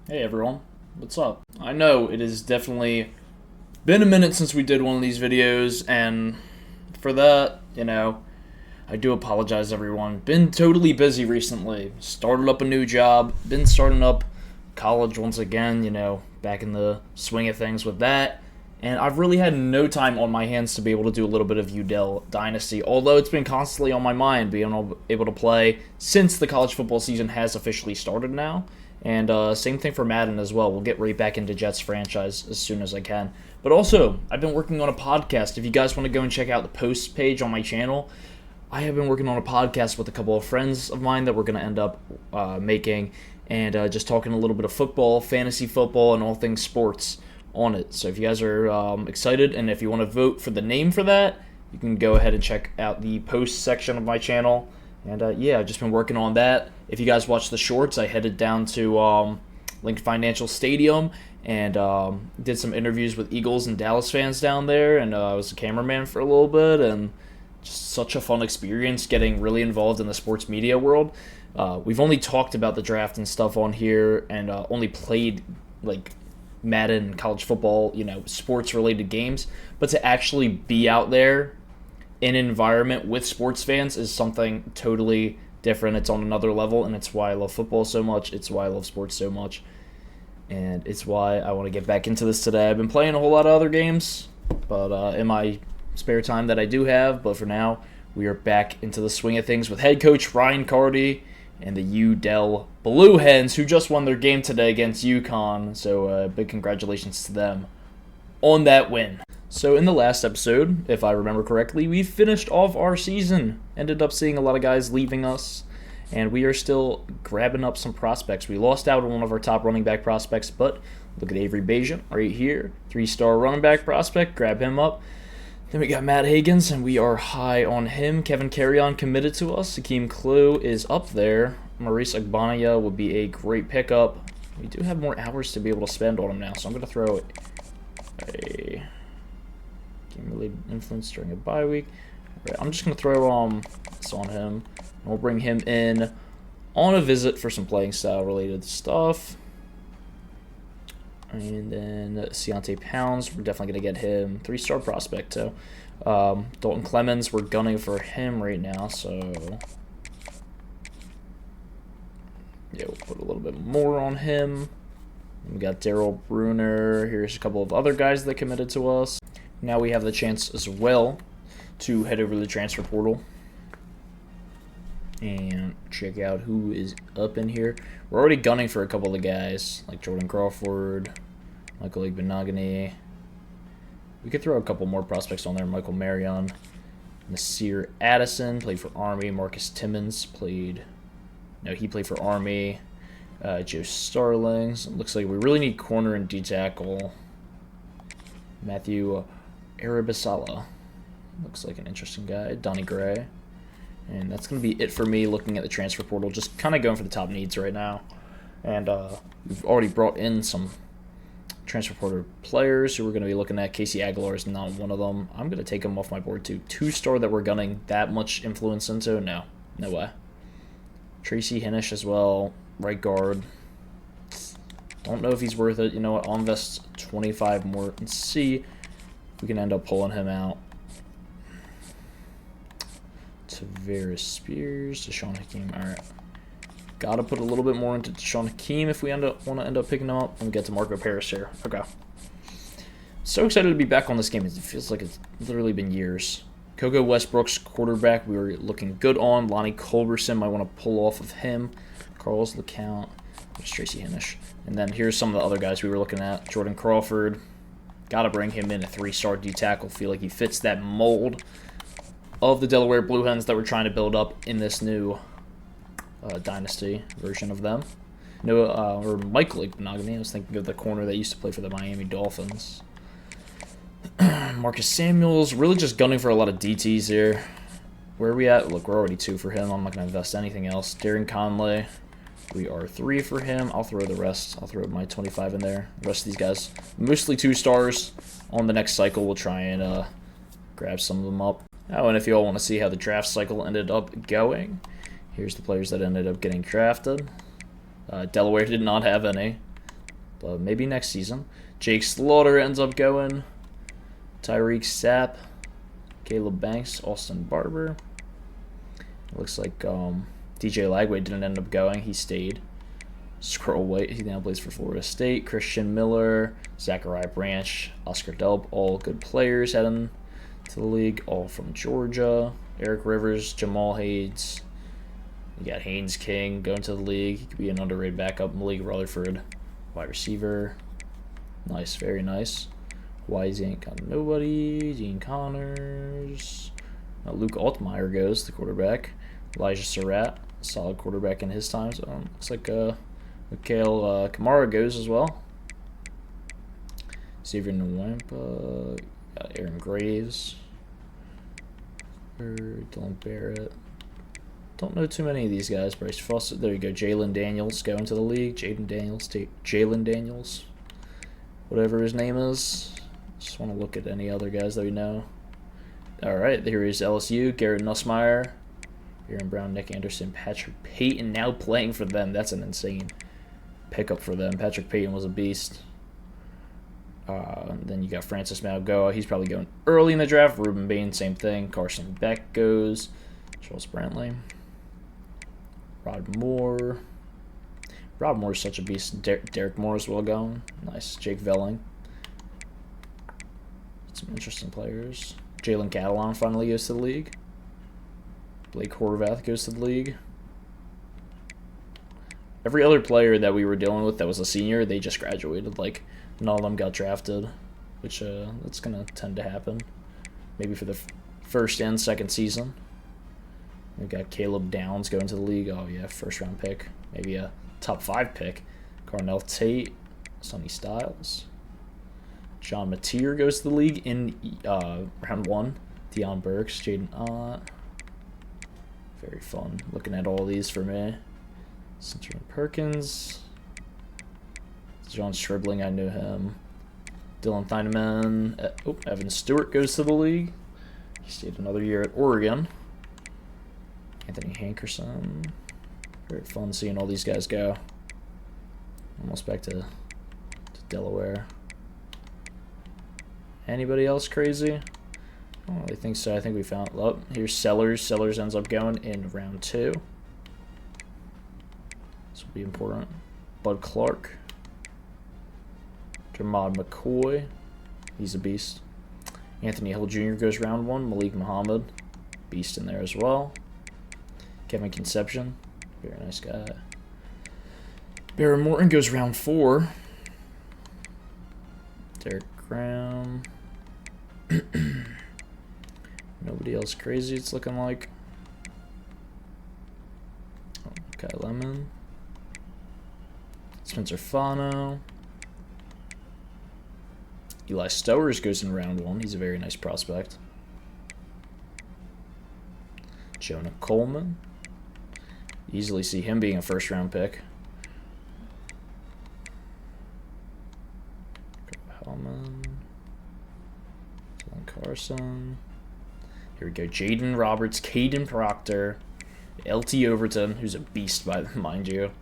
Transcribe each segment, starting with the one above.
Hey everyone, what's up? I know it has definitely been a minute since we did one of these videos, and for that, I do apologize everyone. Been totally busy recently. Started up a new job, been starting up college once again, back in the swing of things with that. And I've really had no time on my hands to be able to do a little bit of UDEL Dynasty, although it's been constantly on my mind being able to play since the college football season has officially started now. And same thing for Madden as well. We'll get right back into Jets franchise as soon as I can. But also, I've been working on a podcast. If you guys want to go and check out the posts page on my channel, I have been working on a podcast with a couple of friends of mine that we're going to end up making, and just talking a little bit of football, fantasy football, and all things sports on it. So if you guys are excited, and if you want to vote for the name for that, you can go ahead and check out the post section of my channel. And yeah, I've just been working on that. If you guys watch the shorts, I headed down to Lincoln Financial Stadium and did some interviews with Eagles and Dallas fans down there, and I was a cameraman for a little bit, and just such a fun experience getting really involved in the sports media world. We've only talked about the draft and stuff on here, and only played like Madden, college football, sports-related games, but to actually be out there in an environment with sports fans is something totally different. It's on another level, and it's why I love football so much. It's why I love sports so much, and it's why I want to get back into this today. I've been playing a whole lot of other games, but in my spare time that I do have, but for now, we are back into the swing of things with head coach Ryan Carty and the UDEL Blue Hens, who just won their game today against UConn, so big congratulations to them on that win. So in the last episode, if I remember correctly, we finished off our season. Ended up seeing a lot of guys leaving us, and we are still grabbing up some prospects. We lost out on one of our top running back prospects, but look at Avery Bajan right here. 3-star running back prospect, grab him up. Then we got Matt Higgins, and we are high on him. Kevin Carrion committed to us. Akeem Clue is up there. Maurice Agbanaya would be a great pickup. We do have more hours to be able to spend on him now, so I'm going to throw a game-related influence during a bye week. Right, I'm just going to throw this on him. And we'll bring him in on a visit for some playing style-related stuff. And then Ciante Pounds, we're definitely going to get him. 3-star prospect, too. Dalton Clemens, we're gunning for him right now, so yeah, we'll put a little bit more on him. We got Daryl Bruner. Here's a couple of other guys that committed to us. Now we have the chance as well to head over to the transfer portal and check out who is up in here. We're already gunning for a couple of the guys, like Jordan Crawford, Michael Igbenogany. We could throw a couple more prospects on there. Michael Marion, Nasir Addison, played for Army. Marcus Timmons played for Army. Joe Starlings. Looks like we really need corner and D-tackle. Matthew Arabisala. Looks like an interesting guy. Donnie Gray. And that's going to be it for me looking at the transfer portal. Just kind of going for the top needs right now. And we've already brought in some transfer portal players who we're going to be looking at. Casey Aguilar is not one of them. I'm going to take him off my board too. 2-star that we're gunning that much influence into? No. No way. Tracy Hinish as well. Right guard. Don't know if he's worth it. You know what? I'll invest 25 more and see if we can end up pulling him out. Tavares Spears, Deshaun Hakeem. Alright. Gotta put a little bit more into Deshaun Hakeem if we want to end up picking him up. And we get to Marco Paris here. Okay. So excited to be back on this game. It feels like it's literally been years. Coco Westbrook's quarterback, we were looking good on. Lonnie Culberson might want to pull off of him. Carlos LeCount. There's Tracy Hinish. And then here's some of the other guys we were looking at. Jordan Crawford. Gotta bring him in, a 3-star D-tackle. Feel like he fits that mold of the Delaware Blue Hens that we're trying to build up in this new Dynasty version of them. Or Michael Igbenogany. I was thinking of the corner that used to play for the Miami Dolphins. Marcus Samuels. Really just gunning for a lot of DTs here. Where are we at? Look, we're already 2 for him. I'm not going to invest anything else. Darren Conley. We are 3 for him. I'll throw the rest. I'll throw my 25 in there. The rest of these guys, mostly 2-stars. On the next cycle, we'll try and grab some of them up. Oh, and if you all want to see how the draft cycle ended up going, here's the players that ended up getting drafted. Delaware did not have any. but maybe next season. Jake Slaughter ends up going. Tyreek Sapp, Caleb Banks, Austin Barber. It looks like DJ Lagway didn't end up going. He stayed. Scroll White, he now plays for Florida State. Christian Miller, Zachariah Branch, Oscar Delp, all good players heading to the league, all from Georgia. Eric Rivers, Jamal Hayes. You got Haynes King going to the league. He could be an underrated backup. Malik Rutherford, wide receiver. Nice, very nice. Wise ain't got nobody. Dean Connors. Luke Altmaier goes, the quarterback. Elijah Surratt, solid quarterback in his time. So looks like Mikhail Kamara goes as well. Xavier Nwampa, Aaron Graves, Dylan Barrett. Don't know too many of these guys. Bryce Foster, there you go. Jalen Daniels going to the league. Jalen Daniels, whatever his name is. Just want to look at any other guys that we know. All right, here is LSU. Garrett Nussmeier, Aaron Brown, Nick Anderson, Patrick Payton now playing for them. That's an insane pickup for them. Patrick Payton was a beast. Then you got Francis Malgoa. He's probably going early in the draft. Ruben Bain, same thing. Carson Beck goes. Charles Brantley. Rod Moore. Rod Moore is such a beast. Derek Moore as well going. Nice. Jake Velling. Some interesting players. Jalen Catalon finally goes to the league. Blake Horvath goes to the league. Every other player that we were dealing with that was a senior, they just graduated. Like, none of them got drafted, which that's going to tend to happen. Maybe for the first and second season. We got Caleb Downs going to the league. Oh, yeah, first-round pick. Maybe a top 5 pick. Carnell Tate, Sonny Styles. John Mateer goes to the league in round 1. Deion Burks, Jaden Ott. Very fun looking at all these for me. Centurion Perkins. John Stribling, I knew him. Dylan Thieneman. Evan Stewart goes to the league. He stayed another year at Oregon. Anthony Hankerson. Very fun seeing all these guys go. Almost back to Delaware. Anybody else crazy? I don't really think so. I think we found... Oh, here's Sellers. Sellers ends up going in round 2. This will be important. Bud Clark. Jamad McCoy. He's a beast. Anthony Hill Jr. goes round 1. Malik Muhammad. Beast in there as well. Kevin Conception. Very nice guy. Barron Morton goes round 4. Derek Graham. Nobody else crazy, it's looking like. Oh, Kai Lemon. Spencer Fano. Eli Stowers goes in round 1. He's a very nice prospect. Jonah Coleman. Easily see him being a first-round pick. Hellman. Dylan Carson. Here we go. Jaden Roberts, Caden Proctor, LT Overton, who's a beast, mind you.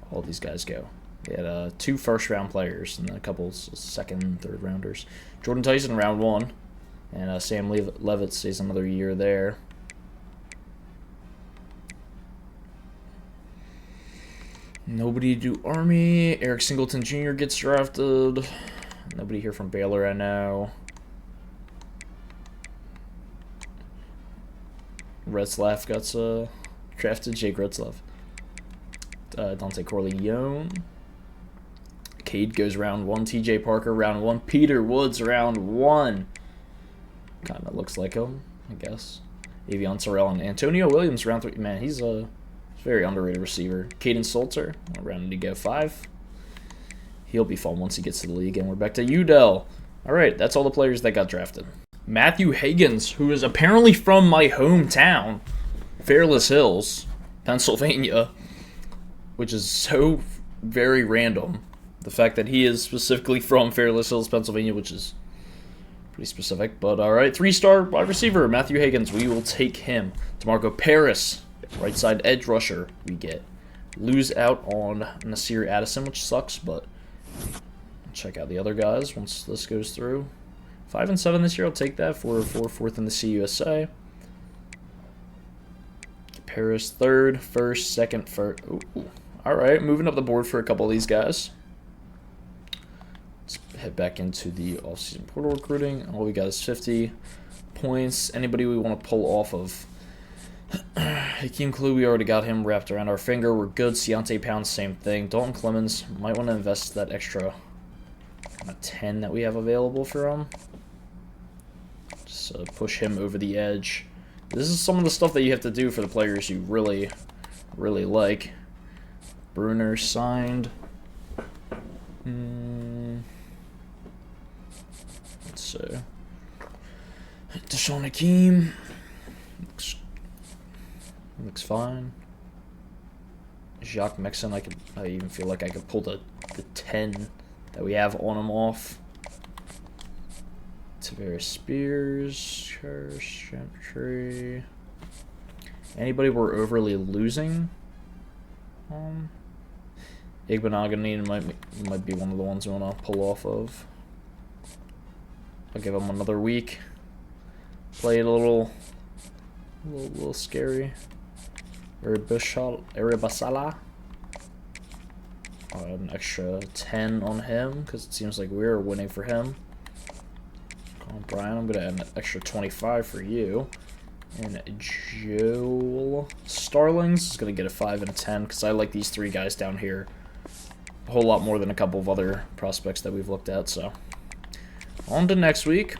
All these guys go. They had 2 first-round players and a couple second and third rounders. Jordan Tyson, round 1. And Sam Levitt stays another year there. Nobody to do Army. Eric Singleton Jr. gets drafted. Nobody here from Baylor, I know. Retzlaff got drafted. Jake Retzlaff. Dante Corleone. Cade goes round 1. TJ Parker round 1. Peter Woods round 1. Kind of looks like him, I guess. Avion Sorrell and Antonio Williams round 3. Man, he's a very underrated receiver. Caden Salter, round to go 5. He'll be fun once he gets to the league. And we're back to Udell. All right, that's all the players that got drafted. Matthew Higgins, who is apparently from my hometown, Fairless Hills, Pennsylvania, which is so very random. The fact that he is specifically from Fairless Hills, Pennsylvania, which is pretty specific. But all right, 3-star wide receiver, Matthew Higgins. We will take him. DeMarco Paris, right side edge rusher. We get lose out on Nasir Addison, which sucks, but Check out the other guys once this goes through. 5 and 7 this year. I'll take that for fourth in the CUSA. Paris third, first, second, first. Ooh. All right, moving up the board for a couple of these guys. Let's head back into the offseason portal recruiting. All we got is 50 points. Anybody we want to pull off of? Hakeem Clue, we already got him wrapped around our finger. We're good. Ciante Pound, same thing. Dalton Clemens, might want to invest that extra 10 that we have available for him. Just push him over the edge. This is some of the stuff that you have to do for the players you really, really like. Bruner signed. Let's see. Deshaun Hakeem. Looks fine. Jacques Mixon, I even feel like I could pull the 10 that we have on him off. Tavares Spears, Chantry. Anybody we're overly losing? Igbenogany might be one of the ones we want to pull off of. I'll give him another week. Play it a little scary. Eribasala. An extra 10 on him because it seems like we're winning for him. Brian, I'm going to add an extra 25 for you. And Joel Starlings is going to get a 5 and a 10 because I like these 3 guys down here a whole lot more than a couple of other prospects that we've looked at. So, on to next week.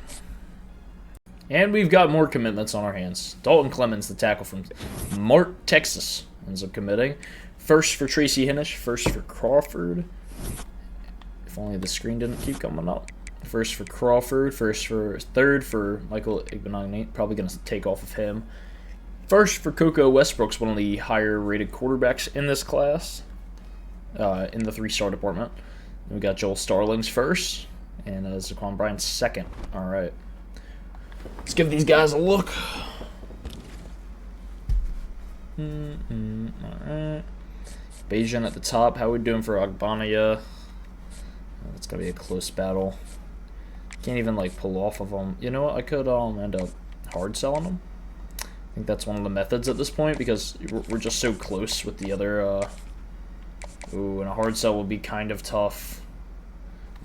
And we've got more commitments on our hands. Dalton Clemens, the tackle from Mart, Texas, ends up committing. First for Tracy Hinnish, first for Crawford. If only the screen didn't keep coming up. First for Crawford, third for Michael Igbenogany, probably going to take off of him. First for Coco Westbrook's one of the higher rated quarterbacks in this class, in the 3-star department. Then we got Joel Starlings first, and Zaquan Bryant second. All right. Let's give these guys a look. Alright. Bajan at the top. How are we doing for Agbania? It's going to be a close battle. Can't even, pull off of them. You know what? I could end up hard selling them. I think that's one of the methods at this point because we're just so close with the other. Ooh, and a hard sell will be kind of tough.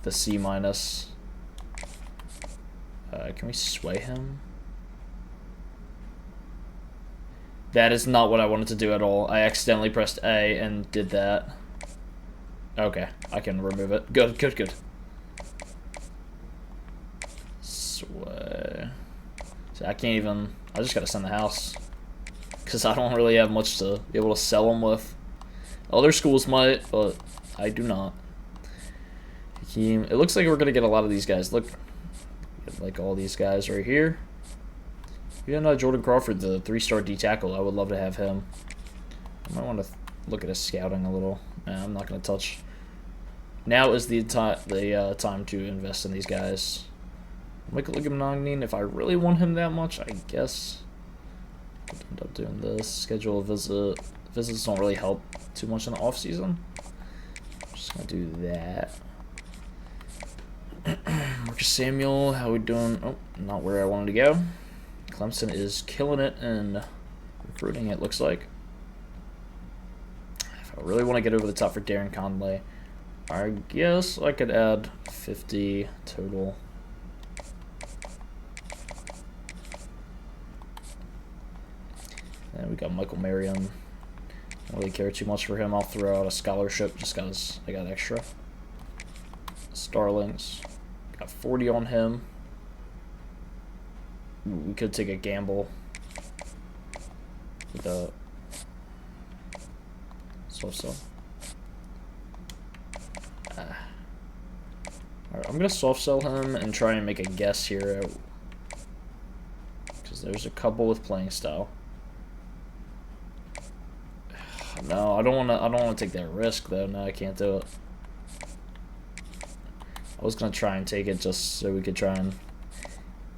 The C-. Can we sway him? That is not what I wanted to do at all. I accidentally pressed A and did that. Okay, I can remove it. Good. Sway. See, I can't even... I just gotta send the house. Because I don't really have much to be able to sell them with. Other schools might, but I do not. Hakeem. It looks like we're gonna get a lot of these guys. Look. Like all these guys right here. Even Jordan Crawford, the 3-star D tackle, I would love to have him. I might want to look at his scouting a little. Nah, I'm not going to touch. Now is the time to invest in these guys. Michael Igbenogany, if I really want him that much, I guess I could end up doing this. Schedule a visit. Visits don't really help too much in the off season. I'm just going to do that. Marcus Samuel, how we doing? Oh, not where I wanted to go. Clemson is killing it and recruiting, it looks like. If I really want to get over the top for Darren Conley, I guess I could add 50 total. And we got Michael Merriam. Don't really care too much for him. I'll throw out a scholarship just because I got extra. Starlings. Got 40 on him. Ooh, we could take a gamble with a so. Alright, I'm gonna soft sell him and try and make a guess here, because there's a couple with playing style. No, I don't wanna take that risk though. No, I can't do it. I was gonna try and take it just so we could try and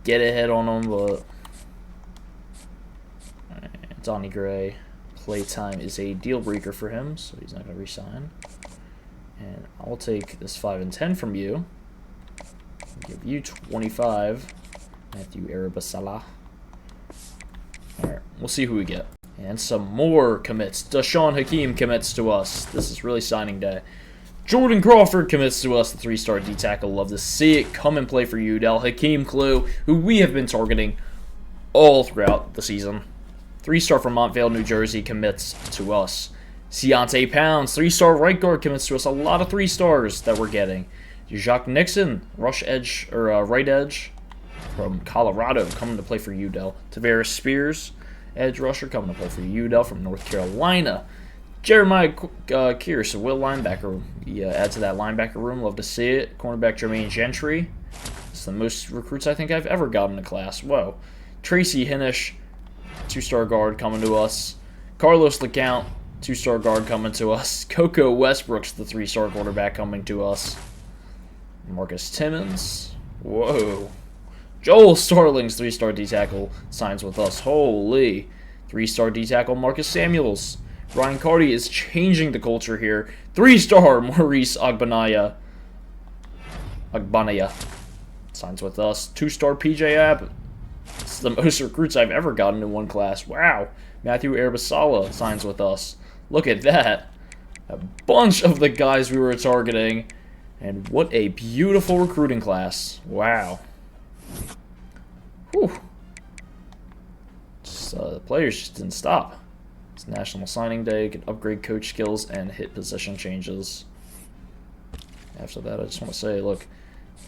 get ahead on them, but Donnie Gray, playtime is a deal breaker for him, so he's not gonna resign. And I'll take this 5 and 10 from you. I'll give you 25. Matthew Arabasala. Alright, we'll see who we get. And some more commits. Deshaun Hakeem commits to us. This is really signing day. Jordan Crawford commits to us, the 3-star D-tackle. Love to see it come and play for UDEL. Hakeem Clue, who we have been targeting all throughout the season. 3-star from Montvale, New Jersey, commits to us. Deontay Pounds, 3-star right guard, commits to us. A lot of 3-stars that we're getting. Jacques Nixon, rush edge, or right edge, from Colorado, coming to play for UDEL. Tavares Spears, edge rusher, coming to play for UDEL from North Carolina. Jeremiah Kearse, a will linebacker. Add to that linebacker room. Love to see it. Cornerback Jermaine Gentry. It's the most recruits I think I've ever gotten in a class. Whoa. Tracy Hinish, 2-star guard, coming to us. Carlos LeCount, 2-star guard, coming to us. Coco Westbrook's the 3-star quarterback, coming to us. Marcus Timmons. Whoa. Joel Starling's 3-star D-tackle signs with us. Holy. 3-star D-tackle Marcus Samuels. Ryan Carty is changing the culture here. 3-star Maurice Agbanaya signs with us. 2-star PJ Abbott. It's the most recruits I've ever gotten in one class. Wow. Matthew Arabasala signs with us. Look at that. A bunch of the guys we were targeting. And what a beautiful recruiting class. Wow. Whew. The players just didn't stop. It's National Signing Day. You can upgrade coach skills and hit position changes. After that, I just want to say, look,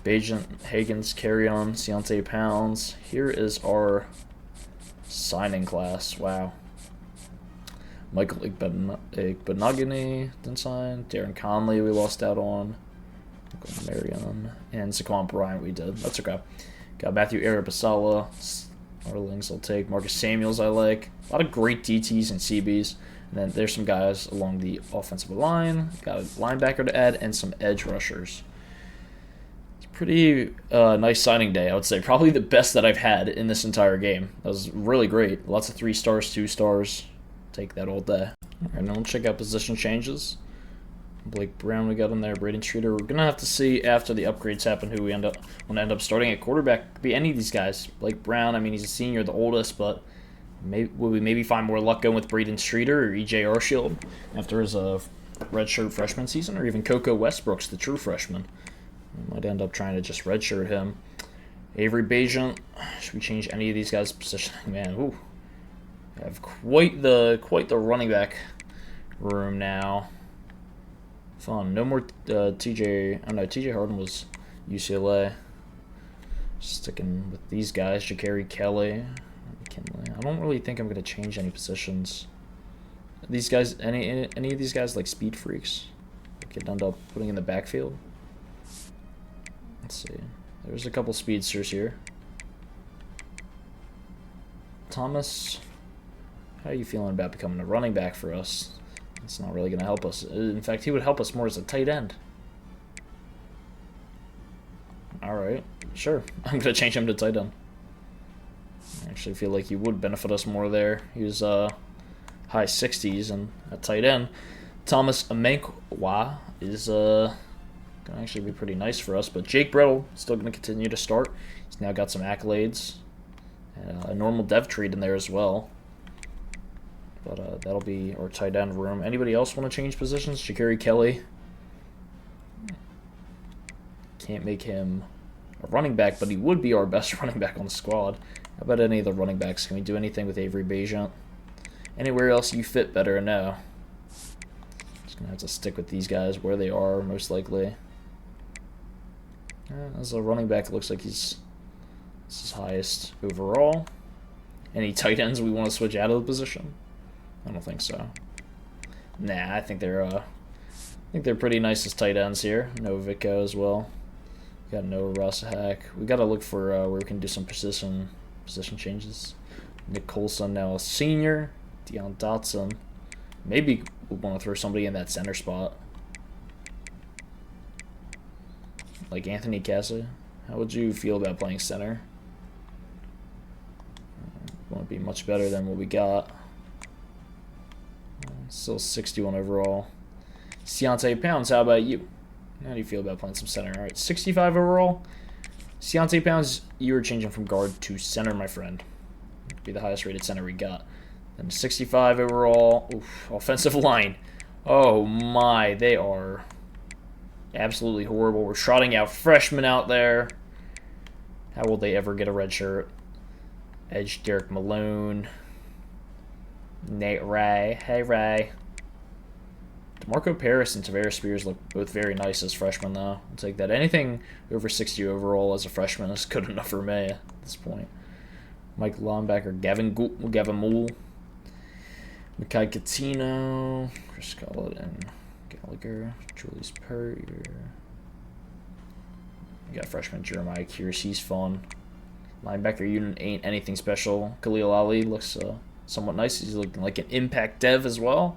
Bajan, Hagens, Carry On, Deontay Pounds. Here is our signing class. Wow. Michael Igbenogany didn't sign. Darren Conley we lost out on. Marion and Saquon Bryant we did. That's okay. Got Matthew Arabasala. Arlings I'll take. Marcus Samuels I like. A lot of great DTs and CBs. And then there's some guys along the offensive line. Got a linebacker to add and some edge rushers. It's a pretty nice signing day, I would say. Probably the best that I've had in this entire game. That was really great. Lots of 3-stars, 2-stars. Take that all day. Alright, now we'll check out position changes. Blake Brown we got in there, Braden Streeter. We're gonna have to see after the upgrades happen who we want to end up starting at quarterback. Could be any of these guys. Blake Brown, I mean he's a senior, the oldest, but will we maybe find more luck going with Braden Streeter or EJ Arshield after his redshirt freshman season, or even Coco Westbrooks, the true freshman. We might end up trying to just redshirt him. Avery Bajent. Should we change any of these guys' positioning? Man, ooh. We have quite the running back room now. Fun. No more TJ. Oh no, TJ Harden was UCLA. Sticking with these guys. Ja'Carry Kelly. McKinley. I don't really think I'm gonna change any positions. These guys, any of these guys like speed freaks? I could end up putting in the backfield. Let's see. There's a couple speedsters here. Thomas, how are you feeling about becoming a running back for us? It's not really going to help us. In fact, he would help us more as a tight end. Alright, sure. I'm going to change him to tight end. I actually feel like he would benefit us more there. He was high 60s and at tight end. Thomas Amenkwa is going to actually be pretty nice for us. But Jake Brettle still going to continue to start. He's now got some accolades. And a normal dev treat in there as well. But that'll be our tight end room. Anybody else want to change positions? Ja'Carry Kelly. Can't make him a running back, but he would be our best running back on the squad. How about any of the running backs? Can we do anything with Avery Bajent? Anywhere else you fit better? No. Just going to have to stick with these guys where they are, most likely. As a running back, it looks like he's his highest overall. Any tight ends we want to switch out of the position? I don't think so. Nah, I think they're pretty nice as tight ends here. No Vico as well. Got no Rosshack. We got to look for where we can do some position changes. Nick Colson now a senior. Deion Dotson. Maybe we'll want to throw somebody in that center spot. Like Anthony Cassie. How would you feel about playing center? Won't be much better than what we got. Still 61 overall. Deontay Pounds, how about you? How do you feel about playing some center? All right, 65 overall. Deontay Pounds, you are changing from guard to center, my friend. Be the highest rated center we got. And 65 overall. Oof, offensive line. Oh my, they are absolutely horrible. We're trotting out freshmen out there. How will they ever get a red shirt? Edge Derek Malone. Nate Ray. Hey, Ray. DeMarco Paris and Tavares Spears look both very nice as freshmen, though. I'll take that. Anything over 60 overall as a freshman is good enough for me at this point. Mike linebacker, Gavin Moole. Makai Catino. Chris Collett and Gallagher. Julius Purrier. We got freshman Jeremiah Kearse. He's fun. Linebacker unit ain't anything special. Khalil Ali looks somewhat nice. He's looking like an impact dev as well.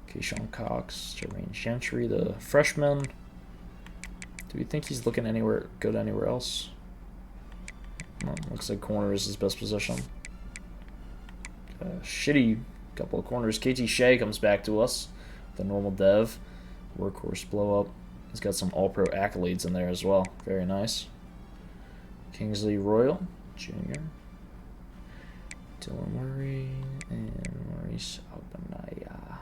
Keyshawn Cox, Jermaine Gentry, the freshman. Do we think he's looking good anywhere else? Looks like corner is his best position. Shitty couple of corners. KT Shea comes back to us. The normal dev. Workhorse blow up. He's got some all-pro accolades in there as well. Very nice. Kingsley Royal, Jr. Dylan Murray, and Maurice Albanaya.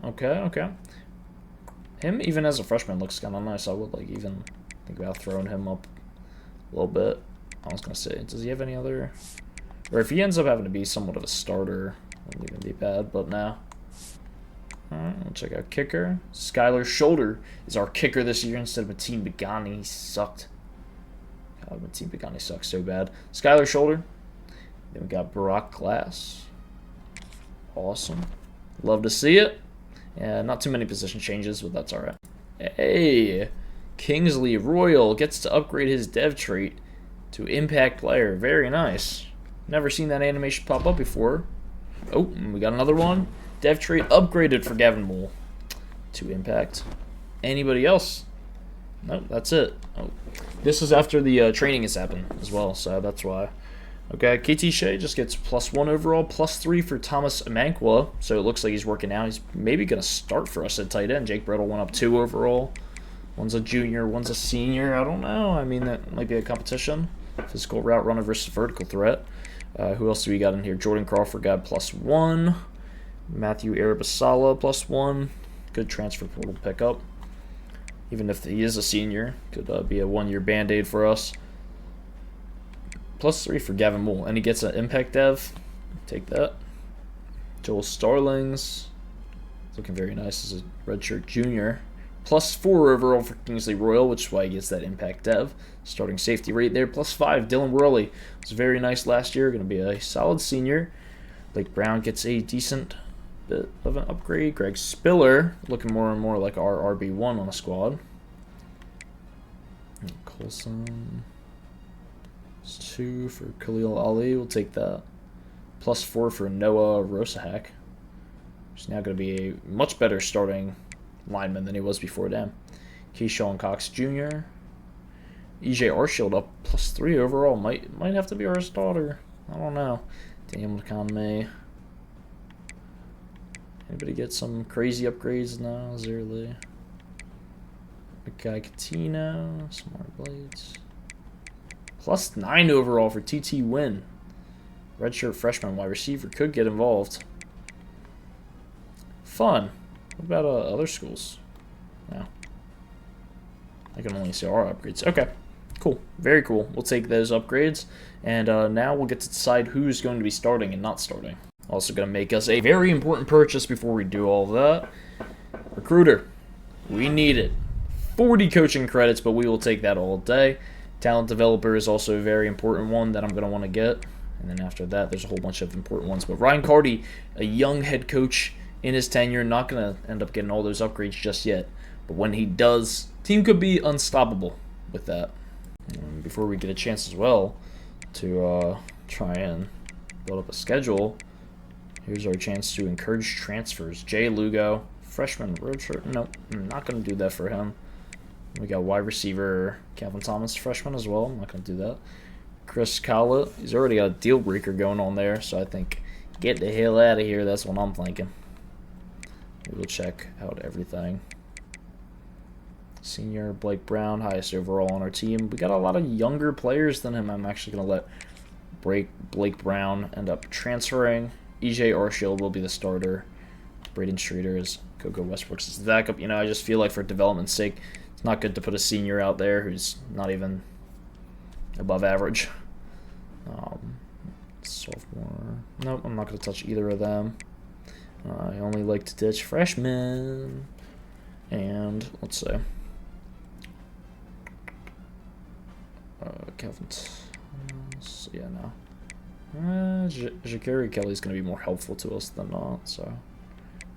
Okay. Him, even as a freshman, looks kind of nice. I would even think about throwing him up a little bit. I was going to say, does he have any other... Or if he ends up having to be somewhat of a starter, it wouldn't even be bad, but no. Alright, we'll check out kicker. Skylar Shoulder is our kicker this year instead of Mateen Begani. He sucked. God, Mateen Begani sucks so bad. Skylar Shoulder. Then we got Brock Glass. Awesome. Love to see it. Yeah, not too many position changes, but that's alright. Hey, Kingsley Royal gets to upgrade his dev trait to impact player. Very nice. Never seen that animation pop up before. Oh, we got another one. Dev trait upgraded for Gavin Moole to impact. Anybody else? Nope, that's it. Oh, this is after the training has happened as well, so that's why. Okay, KT Shea just gets +1 overall, +3 for Thomas Amankwa. So it looks like he's working out. He's maybe going to start for us at tight end. Jake Brettle went up 2 overall. One's a junior, one's a senior. I don't know. I mean, that might be a competition. Physical route runner versus vertical threat. Who else do we got in here? Jordan Crawford got +1. Matthew Arabasala +1. Good transfer portal pickup. Even if he is a senior, could be a 1-year band-aid for us. +3 for Gavin Moole, and he gets an impact dev. Take that. Joel Starlings, looking very nice as a redshirt junior. +4 overall for Kingsley Royal, which is why he gets that impact dev. Starting safety rate there. +5. Dylan Worley was very nice last year. Going to be a solid senior. Blake Brown gets a decent bit of an upgrade. Greg Spiller looking more and more like our RB1 on the squad. And Colson. 2 for Khalil Ali. We'll take that. +4 for Noah Rosahak. He's now going to be a much better starting lineman than he was before them. Keyshawn Cox Jr. EJ Arshield up +3 overall. Might have to be our starter. I don't know. Daniel McConaughey. Anybody get some crazy upgrades now? Zerly. Makai Catino. Smart Blades. +9 overall for TT Win. Redshirt freshman wide receiver could get involved. Fun. What about other schools? No. I can only see our upgrades. Okay. Cool. Very cool. We'll take those upgrades. And now we'll get to decide who's going to be starting and not starting. Also going to make us a very important purchase before we do all that. Recruiter. We need it. 40 coaching credits, but we will take that all day. Talent developer is also a very important one that I'm going to want to get. And then after that, there's a whole bunch of important ones. But Ryan Carty, a young head coach in his tenure, not going to end up getting all those upgrades just yet. But when he does, team could be unstoppable with that. And before we get a chance as well to try and build up a schedule, here's our chance to encourage transfers. Jay Lugo, freshman redshirt. Nope, I'm not going to do that for him. We got wide receiver Calvin Thomas, freshman as well. I'm not going to do that. Chris Collett, he's already got a deal breaker going on there, so I think get the hell out of here. That's what I'm thinking. We'll check out everything. Senior Blake Brown, highest overall on our team. We got a lot of younger players than him. I'm actually going to let Blake Brown end up transferring. EJ Arshield will be the starter. Braden Streeter is Coco Westbrook's backup. You know, I just feel like for development's sake, it's not good to put a senior out there who's not even above average. Sophomore. Nope, I'm not going to touch either of them. I only like to ditch freshmen. And let's see. Kelvin. Yeah, no. Ja'Carry Kelly's going to be more helpful to us than not, so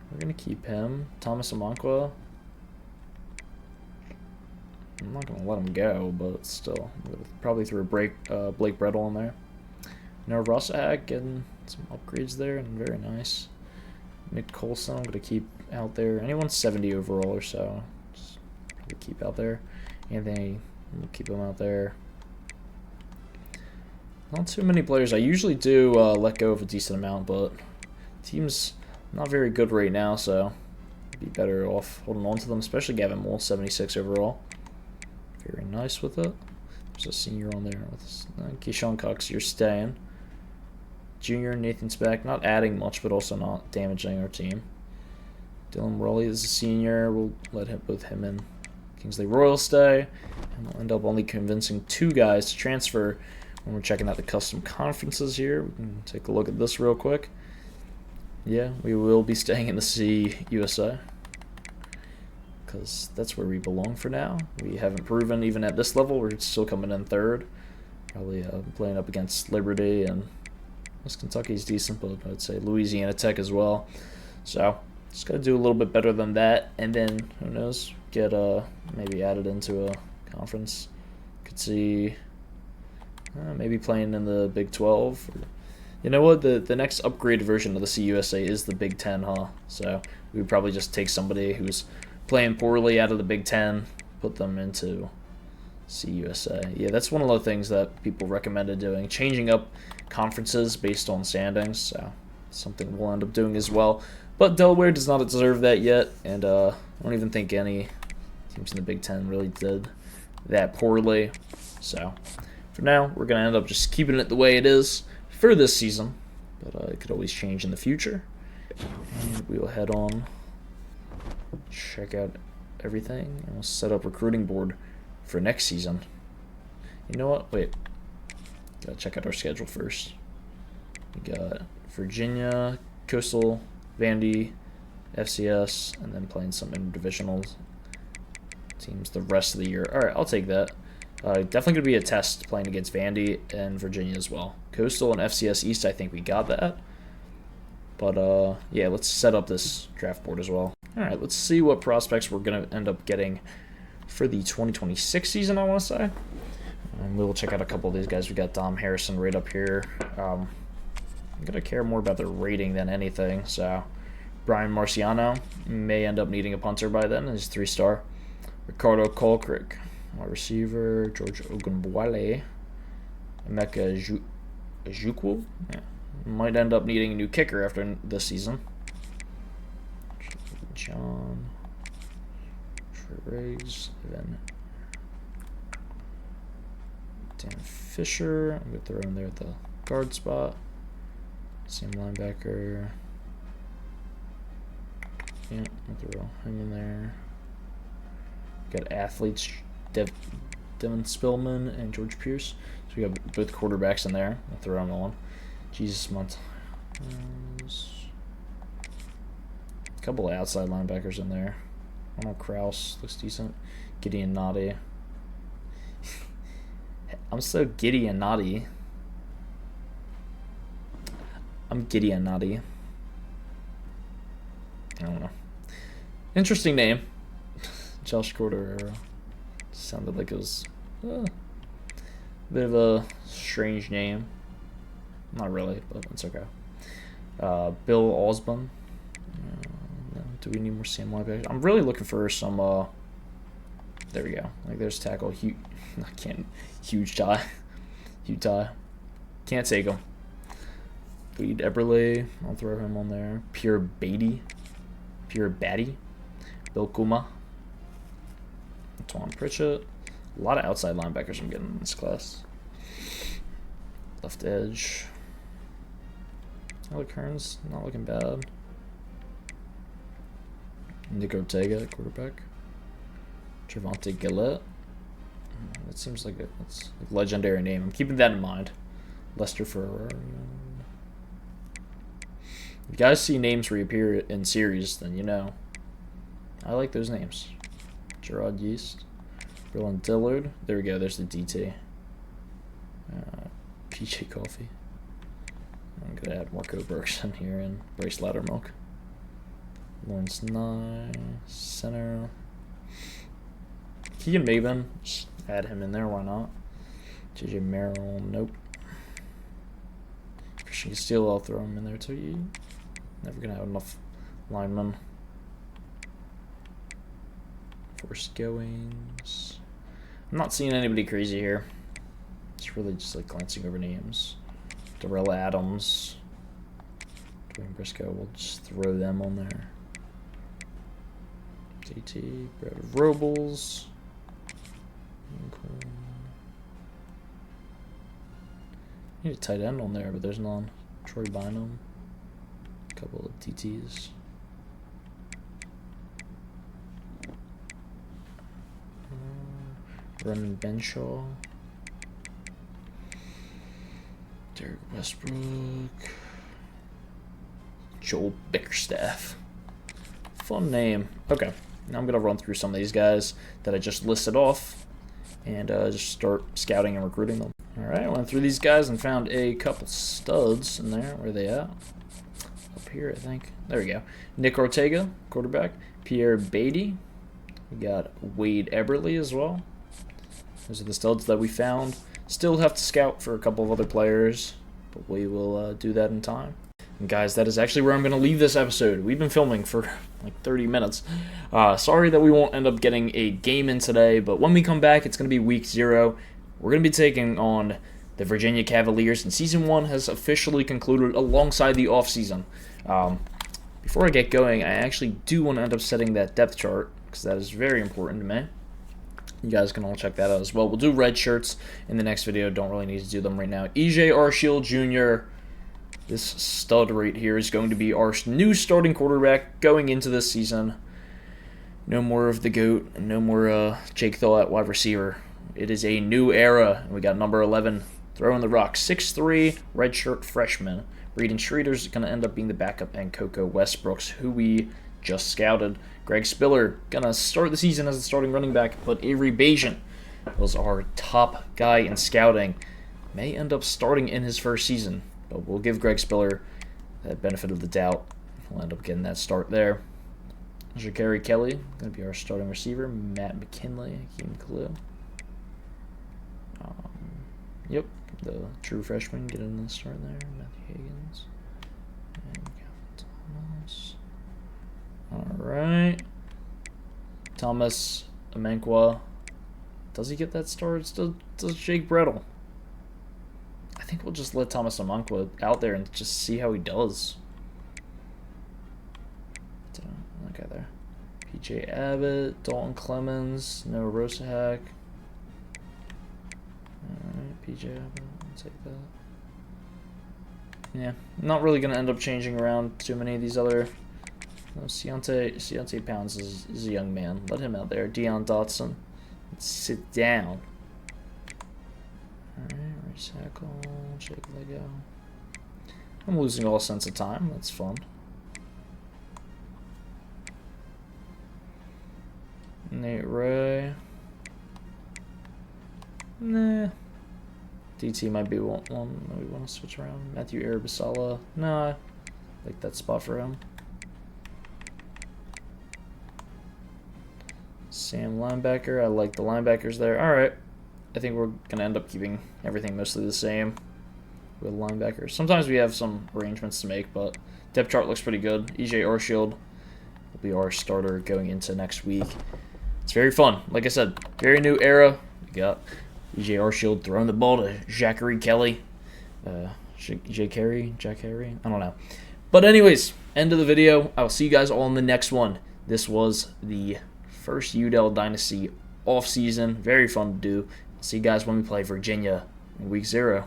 we're going to keep him. Thomas Amankwa. I'm not going to let him go, but still. Probably throw Blake Brettel in there. Noah Rossack getting some upgrades there, and very nice. Nick Colson, I'm going to keep out there. Anyone 70 overall or so, just keep out there. Anthony, we'll keep him out there. Not too many players. I usually do let go of a decent amount, but team's not very good right now, so be better off holding on to them, especially Gavin Moore, 76 overall. Very nice with it. There's a senior on there with Keyshawn Cox, you're staying. Junior, Nathan's back, not adding much, but also not damaging our team. Dylan Rowley is a senior. We'll let both him and Kingsley Royal stay. And we'll end up only convincing 2 guys to transfer when we're checking out the custom conferences here. We can take a look at this real quick. Yeah, we will be staying in the CUSA, because that's where we belong for now. We haven't proven, even at this level, we're still coming in 3rd. Probably playing up against Liberty, and West Kentucky's decent, but I'd say Louisiana Tech as well. So just got to do a little bit better than that, and then, who knows, get maybe added into a conference. Could see maybe playing in the Big 12. You know what, the next upgraded version of the CUSA is the Big 10, huh? So we would probably just take somebody who's playing poorly out of the Big 10, put them into CUSA. Yeah, that's one of the things that people recommended doing, changing up conferences based on standings, so something we'll end up doing as well. But Delaware does not deserve that yet, and I don't even think any teams in the Big 10 really did that poorly. So for now, we're going to end up just keeping it the way it is for this season, but it could always change in the future. And we will head on, check out everything, and we'll set up recruiting board for next season. You know what? Wait. Gotta check out our schedule first. We got Virginia, Coastal, Vandy, FCS, and then playing some interdivisional teams the rest of the year. Alright, I'll take that. Definitely going to be a test playing against Vandy and Virginia as well. Coastal and FCS East, I think we got that. But, yeah, let's set up this draft board as well. Alright, let's see what prospects we're going to end up getting for the 2026 season, I want to say. And we'll check out a couple of these guys. We got Dom Harrison right up here. I'm going to care more about their rating than anything. So, Brian Marciano may end up needing a punter by then. He's 3-star. Ricardo Colcrick, wide receiver. George Ogunbowale. Emeka Ejukwu. Yeah. Might end up needing a new kicker after this season. John Riggs, then Dan Fisher. I'm going to throw him there at the guard spot. Same linebacker. Yeah, I'll throw him in there. Got athletes, Devin Spillman and George Pierce. So we got both quarterbacks in there. I'll throw them on. Jesus month. A couple of outside linebackers in there. Arnold Kraus looks decent. Gideon Noddy. I'm so Gideon Noddy. I'm Gideon Noddy. I don't know. Interesting name. Josh Cordero. Sounded like it was a bit of a strange name. Not really, but it's okay. Bill Osborne. Do we need more Sam linebackers? I'm really looking for some. There we go. Like there's tackle. Huge tie. Huge tie. Can't take him. Reed Eberle. I'll throw him on there. Pierre Beatty. Pierre Batty, Bill Kuma, Antoine Pritchett. A lot of outside linebackers I'm getting in this class. Left edge. Alec Hearns, not looking bad. Nick Ortega, quarterback. Trevante Gillette. That seems like that's a legendary name. I'm keeping that in mind. Lester Ferrari. If you guys see names reappear in series, then you know. I like those names. Gerard Yeast. Berlin Dillard. There we go. There's the DT. PJ Coffee. I'm going to add Marco Burks in here and Bryce Loudermilk. Lawrence Nye. Center. Keegan Maben. Just add him in there. Why not? JJ Merrill. Nope. Christian Steele, I'll throw him in there too. Never going to have enough linemen. Forced Goings. I'm not seeing anybody crazy here. It's really just like glancing over names. Darrell Adams. Dwayne Briscoe, we'll just throw them on there. DT, Brad Robles. Need a tight end on there, but there's none. Troy Bynum. A couple of DTs. Brendan Benshaw. Derek Westbrook. Joel Bickerstaff. Fun name. Okay, now I'm going to run through some of these guys that I just listed off and just start scouting and recruiting them. Alright, I went through these guys and found a couple studs in there. Where are they at? Up here, I think. There we go. Nick Ortega, quarterback. Pierre Beatty. We got Wade Eberly as well. Those are the studs that we found. Still have to scout for a couple of other players, but we will do that in time. And guys, that is actually where I'm going to leave this episode. We've been filming for like 30 minutes. Sorry that we won't end up getting a game in today, but when we come back, it's going to be week 0. We're going to be taking on the Virginia Cavaliers, and Season 1 has officially concluded alongside the offseason. Before I get going, I actually do want to end up setting that depth chart, because that is very important to me. You guys can all check that out as well. We'll do red shirts in the next video. Don't really need to do them right now. E.J. Arshiel Jr., this stud right here, is going to be our new starting quarterback going into this season. No more of the GOAT, and no more Jake Thaw at wide receiver. It is a new era. We got number 11 throwing the rock. 6'3", redshirt freshman. Braden Schrader's going to end up being the backup, and Coco Westbrooks, who we just scouted. Greg Spiller going to start the season as the starting running back, but Avery Bajan was our top guy in scouting. May end up starting in his first season, but we'll give Greg Spiller that benefit of the doubt. He'll end up getting that start there. Ja'Carry Kelly going to be our starting receiver. Matt McKinley, Hakeem Khalil. Yep, the true freshman getting the start there. Matthew Higgins. And Calvin Thomas. Alright. Thomas Amenkwa. Does he get that start? Still does Jake Brettle. I think we'll just let Thomas Amenkwa out there and just see how he does. Okay, there. PJ Abbott, Dalton Clemens, Noah Rosahak. Alright, PJ Abbott, I'll take that. Yeah, not really going to end up changing around too many of these other... No, Ciante Pounds is a young man. Let him out there. Deion Dotson. Let's sit down. Alright, recycle. Shake Lego. I'm losing all sense of time. That's fun. Nate Ray. Nah. DT might be one that we want to switch around. Matthew Arabasala. Nah. I like that spot for him. Sam linebacker. I like the linebackers there. Alright. I think we're going to end up keeping everything mostly the same with linebackers. Sometimes we have some arrangements to make, but depth chart looks pretty good. E.J. Arshield will be our starter going into next week. It's very fun. Like I said, very new era. We got E.J. Arshield throwing the ball to Ja'Carry Kelly. Jack Harry? I don't know. But anyways, end of the video. I will see you guys all in the next one. This was the first UDL Dynasty off-season. Very fun to do. I'll see you guys when we play Virginia in week 0.